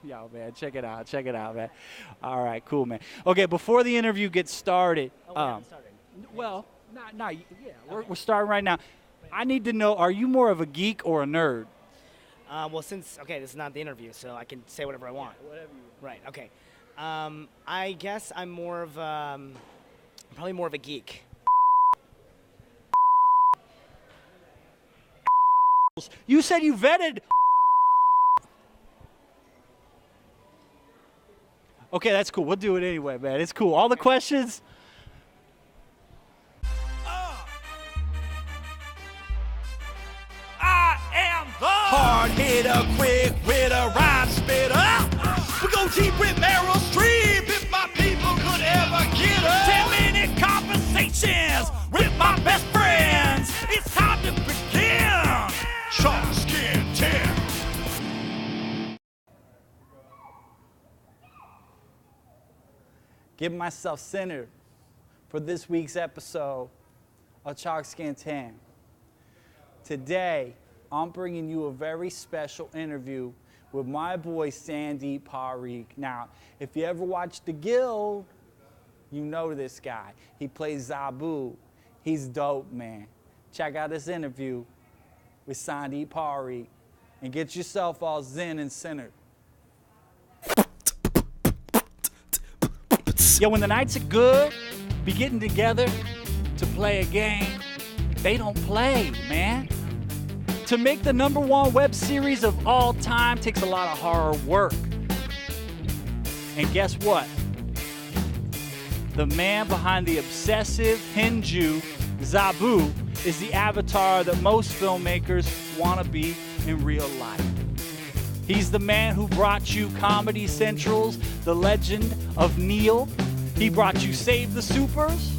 Yo, man, check it out, man. All right, cool, man. Okay, before the interview gets started, Oh, we haven't started. well, not yeah, we're starting right now. I need to know, are you more of a geek or a nerd? Well, this is not the interview, so I can say whatever I want. Whatever you Right. Okay. I guess I'm probably more of a geek. You said you vetted. Okay, that's cool. We'll do it anyway, man. It's cool. All the questions. I am the hard hitter, quick witter, rhyme spitter. We go deep with Meryl Streep if my people could ever get her. 10-minute conversations with my best friends. It's time to begin. Chalkskin 10. Get myself centered for this week's episode of Chalkskin 10. Today, I'm bringing you a very special interview with my boy Sandeep Parikh. Now, if you ever watched The Guild, you know this guy. He plays Zabu. He's dope, man. Check out this interview with Sandeep Parikh and get yourself all zen and centered. Yo, when the nights are good, be getting together to play a game, they don't play, man. To make the #1 web series of all time takes a lot of hard work. And guess what? The man behind the obsessive Hindu, Zabu, is the avatar that most filmmakers want to be in real life. He's the man who brought you Comedy Central's The Legend of Neil. He brought you Save the Supers,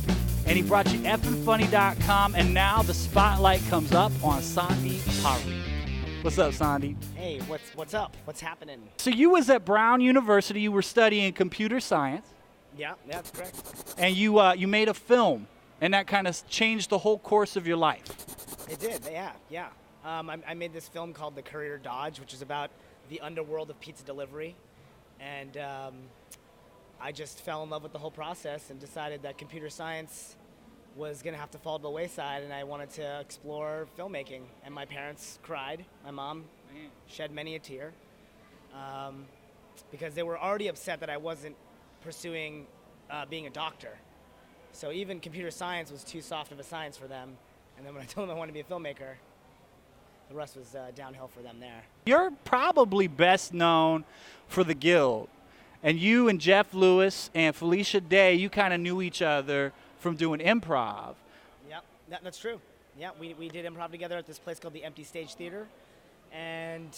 and he brought you effingfunny.com, and now the spotlight comes up on Sandeep Parikh. What's up, Sandeep? Hey, what's up? What's happening? So you was at Brown University, you were studying computer science, Yeah, that's correct. and you made a film, and that kind of changed the whole course of your life. It did. Yeah. I made this film called The Courier Dodge, which is about the underworld of pizza delivery, and I just fell in love with the whole process and decided that computer science was going to have to fall to the wayside, and I wanted to explore filmmaking. And my parents cried. My mom shed many a tear because they were already upset that I wasn't pursuing being a doctor. So even computer science was too soft of a science for them. And then when I told them I wanted to be a filmmaker, the rest was downhill for them there. You're probably best known for The Guild. And you and Jeff Lewis and Felicia Day, you kind of knew each other from doing improv. Yep, that's true. Yeah, we did improv together at this place called the Empty Stage Theater. And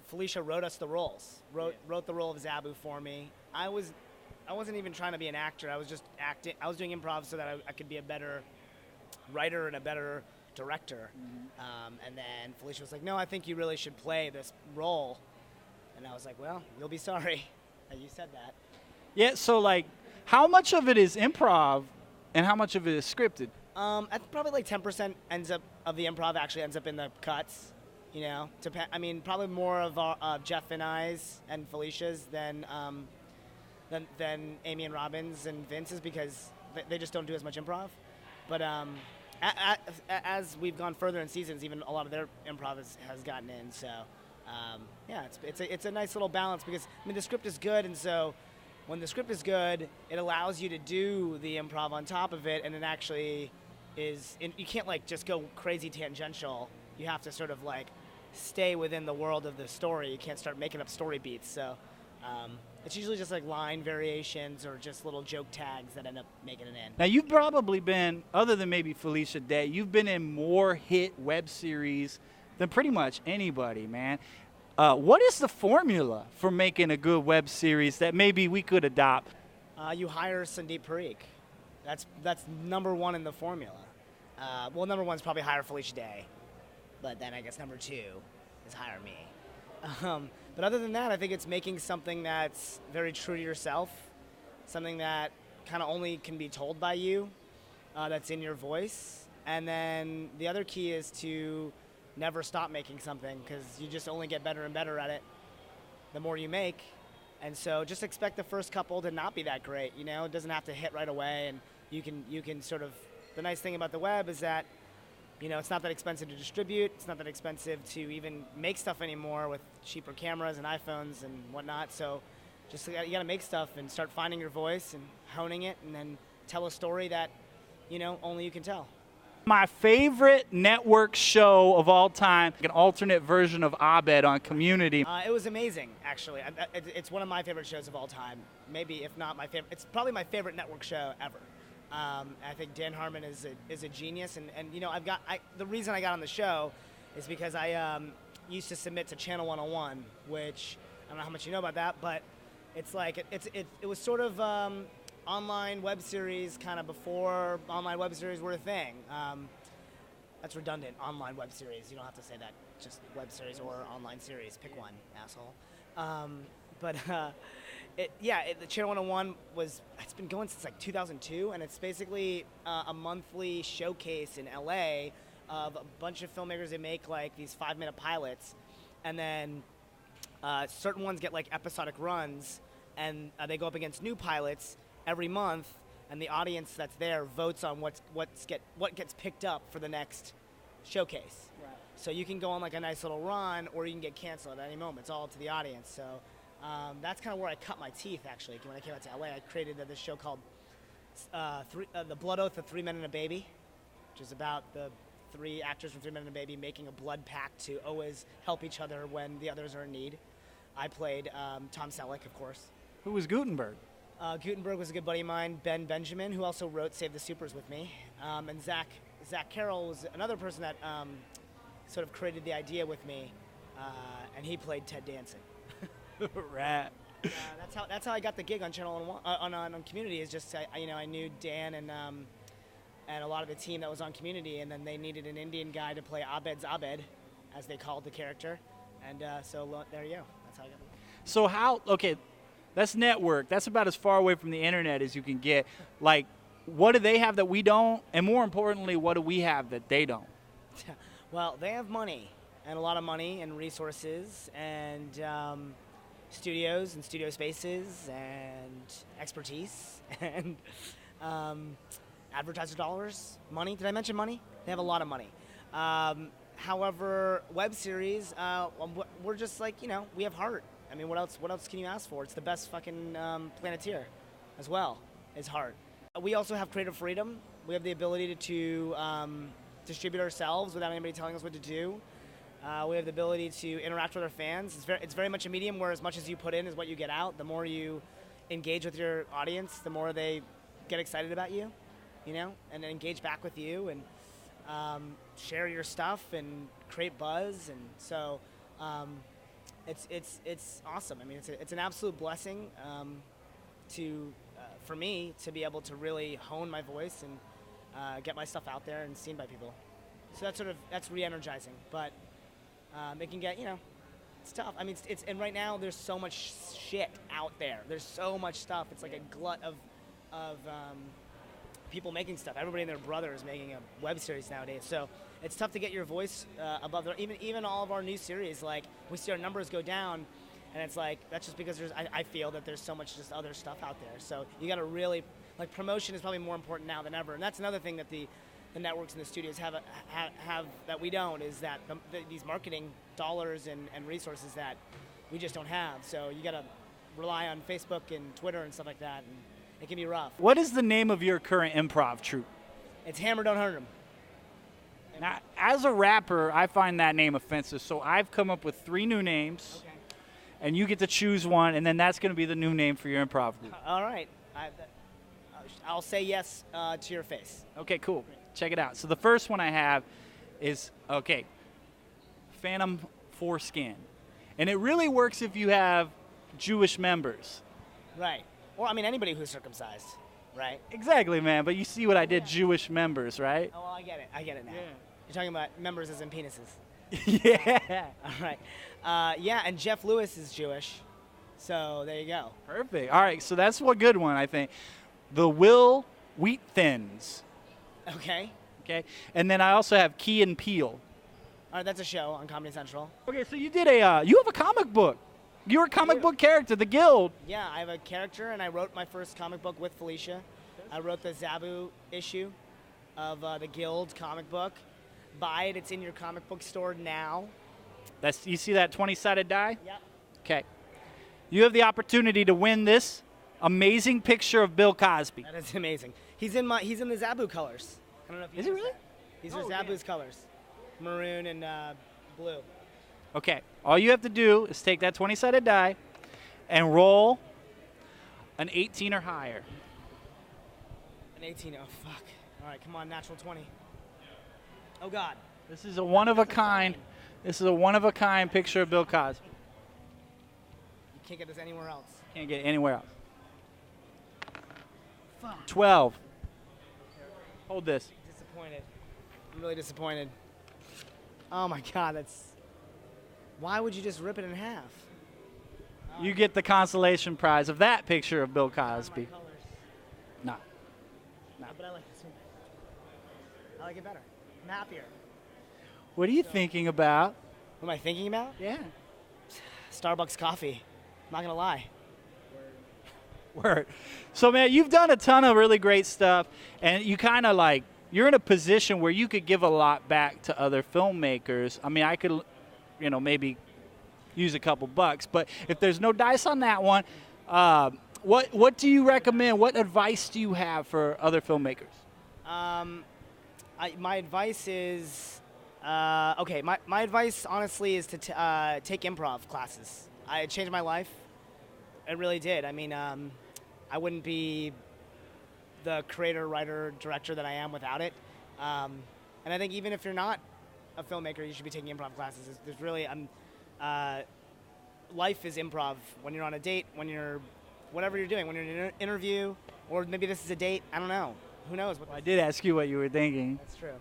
Felicia wrote us the roles, wrote the role of Zabu for me. I wasn't even trying to be an actor. I was just acting. I was doing improv so that I could be a better writer and a better director. Mm-hmm. And then Felicia was like, no, I think you really should play this role. And I was like, well, you'll be sorry that you said that. Yeah, so like, how much of it is improv and how much of it is scripted? I think probably like 10% of the improv actually ends up in the cuts. You know, probably more of Jeff and I's and Felicia's than Amy and Robin's and Vince's, because they just don't do as much improv. But as we've gone further in seasons, even a lot of their improv has gotten in. So yeah, it's a nice little balance, because the script is good, and so when the script is good, it allows you to do the improv on top of it, and it actually is. You can't like just go crazy tangential. You have to sort of like stay within the world of the story. You can't start making up story beats. So it's usually just like line variations or just little joke tags that end up making it in. Now, you've probably been, other than maybe Felicia Day, you've been in more hit web series than pretty much anybody, man. What is the formula for making a good web series that maybe we could adopt? You hire Sandeep Parikh. That's #1 in the formula. Well, #1 is probably hire Felicia Day, but then I guess #2 is hire me. But other than that, I think it's making something that's very true to yourself, something that kind of only can be told by you, that's in your voice. And then the other key is to never stop making something, because you just only get better and better at it. the more you make. And so just expect the first couple to not be that great. You know, it doesn't have to hit right away, and you can sort of. The nice thing about the web is that, you know, it's not that expensive to distribute. It's not that expensive to even make stuff anymore with cheaper cameras and iPhones and whatnot. So just you got to make stuff and start finding your voice and honing it, and then tell a story that, you know, only you can tell. My favorite network show of all time, an alternate version of Abed on Community. It was amazing, actually. It's one of my favorite shows of all time. Maybe, if not my favorite. It's probably my favorite network show ever. I think Dan Harmon is a genius, and you know, the reason I got on the show is because I used to submit to Channel 101, which I don't know how much you know about that, but it's like it was sort of online web series kind of before online web series were a thing. That's redundant, online web series. You don't have to say that, just web series or online series. Pick one, asshole. The Channel 101 it's been going since like 2002, and it's basically a monthly showcase in LA of a bunch of filmmakers. They make like these 5-minute pilots, and then certain ones get like episodic runs, and they go up against new pilots every month, and the audience that's there votes on what gets picked up for the next showcase. Right. So you can go on like a nice little run, or you can get canceled at any moment. It's all up to the audience. So that's kind of where I cut my teeth, actually. When I came out to LA, I created this show called The Blood Oath of 3 Men and a Baby, which is about the 3 actors from 3 Men and a Baby making a blood pact to always help each other when the others are in need. I played Tom Selleck, of course. Who was Gutenberg? Gutenberg was a good buddy of mine, Ben Benjamin, who also wrote Save the Supers with me. And Zach Carroll was another person that sort of created the idea with me, and he played Ted Danson. Rat. That's how I got the gig on Channel 1 on Community. Is just I knew Dan and a lot of the team that was on Community, and then they needed an Indian guy to play Abed's Abed, as they called the character, and so there you go. That's how I got it. So okay, that's network. That's about as far away from the internet as you can get. Like, what do they have that we don't? And more importantly, what do we have that they don't? Well, they have money, and a lot of money and resources, and studios and studio spaces and expertise and advertiser dollars, money. Did I mention money? They have a lot of money. However, web series, we're just like, you know, we have heart. I mean, what else can you ask for? It's the best fucking Planeteer as well, is heart. We also have creative freedom. We have the ability to distribute ourselves without anybody telling us what to do. We have the ability to interact with our fans. It's very much a medium where as much as you put in is what you get out. The more you engage with your audience, the more they get excited about you, you know, and engage back with you and share your stuff and create buzz. And so it's awesome. I mean, it's an absolute blessing for me to be able to really hone my voice and get my stuff out there and seen by people. So that's re-energizing, but it can get, you know, it's tough. I mean, and right now there's so much shit out there. There's so much stuff. It's like a glut of people making stuff. Everybody and their brother is making a web series nowadays. So it's tough to get your voice above there. Even all of our new series, like we see our numbers go down, and it's like that's just because I feel that there's so much just other stuff out there. So you got to really, like, promotion is probably more important now than ever. And that's another thing that the networks and the studios have that we don't, is that these marketing dollars and resources that we just don't have. So you got to rely on Facebook and Twitter and stuff like that, and it can be rough. What is the name of your current improv troupe? It's Hammer Don't Hurt 'Em. Now, as a rapper, I find that name offensive, so I've come up with 3 new names, Okay. and you get to choose one, and then that's going to be the new name for your improv group. All right. I'll say yes to your face. Okay, cool. Check it out. So the first one I have is, Phantom Foreskin. And it really works if you have Jewish members. Right. Or, I mean, anybody who's circumcised, right? Exactly, man. But you see what I did, Jewish members, right? Oh, well, I get it now. Yeah. You're talking about members as in penises. Yeah. All right. Yeah, and Jeff Lewis is Jewish. So there you go. Perfect. All right, so that's one good one, I think. The Will Wheat Thins. Okay. And then I also have Key and Peele. All right, that's a show on Comedy Central. Okay, so you have a comic book. You're a comic book character, the Guild. Yeah, I have a character, and I wrote my first comic book with Felicia. I wrote the Zabu issue of the Guild comic book. Buy it. It's in your comic book store now. You see that 20-sided die? Yep. Okay. You have the opportunity to win this amazing picture of Bill Cosby. That is amazing. He's in the Zabu colors. I don't know if you Is he noticed really? that. These are Zabu's colors, maroon and blue. Okay. All you have to do is take that 20-sided die and roll an 18 or higher. An 18. Oh fuck. All right, come on, natural 20. Oh God. This is a one-of-a-kind. This is a one-of-a-kind picture of Bill Cosby. You can't get this anywhere else. Can't get it anywhere else. Fuck. 12. Hold this. Disappointed. I'm really disappointed. Oh my God, that's. Why would you just rip it in half? You get the consolation prize of that picture of Bill Cosby. No. But I like this one. I like it better. I'm happier. What are you thinking about? What am I thinking about? Yeah. Starbucks coffee. I'm not gonna lie. Word. So, man, you've done a ton of really great stuff, and you kind of like, you're in a position where you could give a lot back to other filmmakers. I mean, I could, maybe use a couple bucks, but if there's no dice on that one, what do you recommend? What advice do you have for other filmmakers? My advice is, my advice, honestly, is to take improv classes. It changed my life. It really did. I mean, I wouldn't be the creator, writer, director that I am without it. And I think even if you're not a filmmaker, you should be taking improv classes. There's really, life is improv. When you're on a date, whatever you're doing, when you're in an interview, or maybe this is a date, I don't know. Who knows? I did ask you what you were thinking. That's true.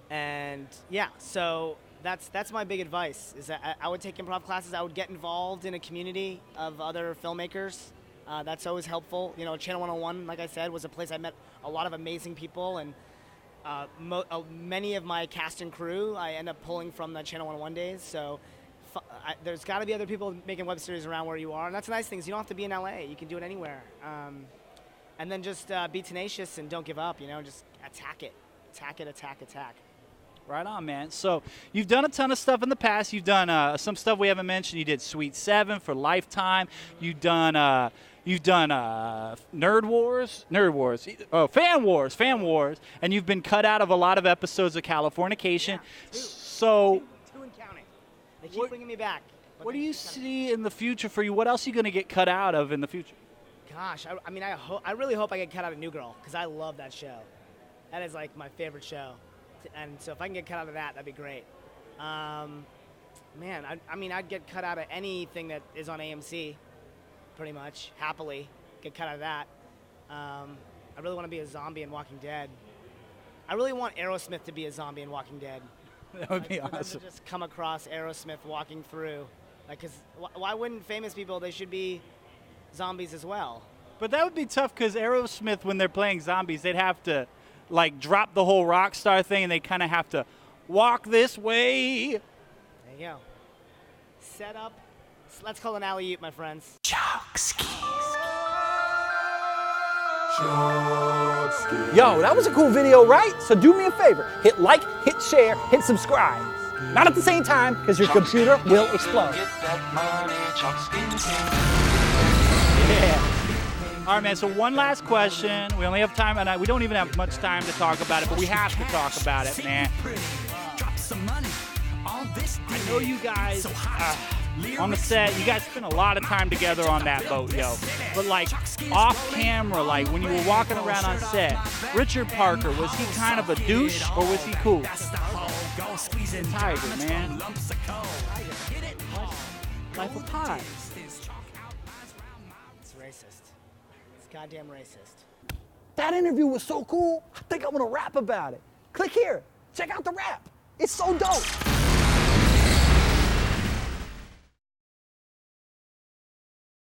And yeah, so that's my big advice, is that I would take improv classes. I would get involved in a community of other filmmakers. That's always helpful. Channel 101, like I said, was a place I met a lot of amazing people, and many of my cast and crew I end up pulling from the Channel 101 days. So there's got to be other people making web series around where you are, and that's a nice thing. You don't have to be in LA. You can do it anywhere. And then just be tenacious and don't give up. Just attack it. Attack. Right on, man. So you've done a ton of stuff in the past. You've done some stuff we haven't mentioned. You did Sweet 7 for Lifetime. You've done Fan Wars, and you've been cut out of a lot of episodes of Californication. Yeah, two and counting. They keep bringing me back. What do you see in the future for you? What else are you going to get cut out of in the future? Gosh, I really hope I get cut out of New Girl, because I love that show. That is like my favorite show. And so if I can get cut out of that, that'd be great. I'd get cut out of anything that is on AMC, pretty much, happily. Get cut out of that. I really want to be a zombie in Walking Dead. I really want Aerosmith to be a zombie in Walking Dead. That would be awesome. To just come across Aerosmith walking through. Because why wouldn't famous people, they should be zombies as well? But that would be tough, because Aerosmith, when they're playing zombies, they'd have to drop the whole rock star thing, and they kind of have to walk this way. There you go. Set up. Let's call an alley-oop, my friends. Chalkskin. Yo, that was a cool video, right? So do me a favor. Hit like, hit share, hit subscribe. Not at the same time, because your computer will explode. Yeah. All right, man, so one last question. We only have time, and we don't even have much time to talk about it, but we have to talk about it, man. I know you guys, on the set, you guys spent a lot of time together on that boat, yo. But, off camera, when you were walking around on set, Richard Parker, was he kind of a douche, or was he cool? Tiger, man. Life of Pi. It's racist. It's goddamn racist. That interview was so cool, I think I'm gonna rap about it. Click here, check out the rap. It's so dope.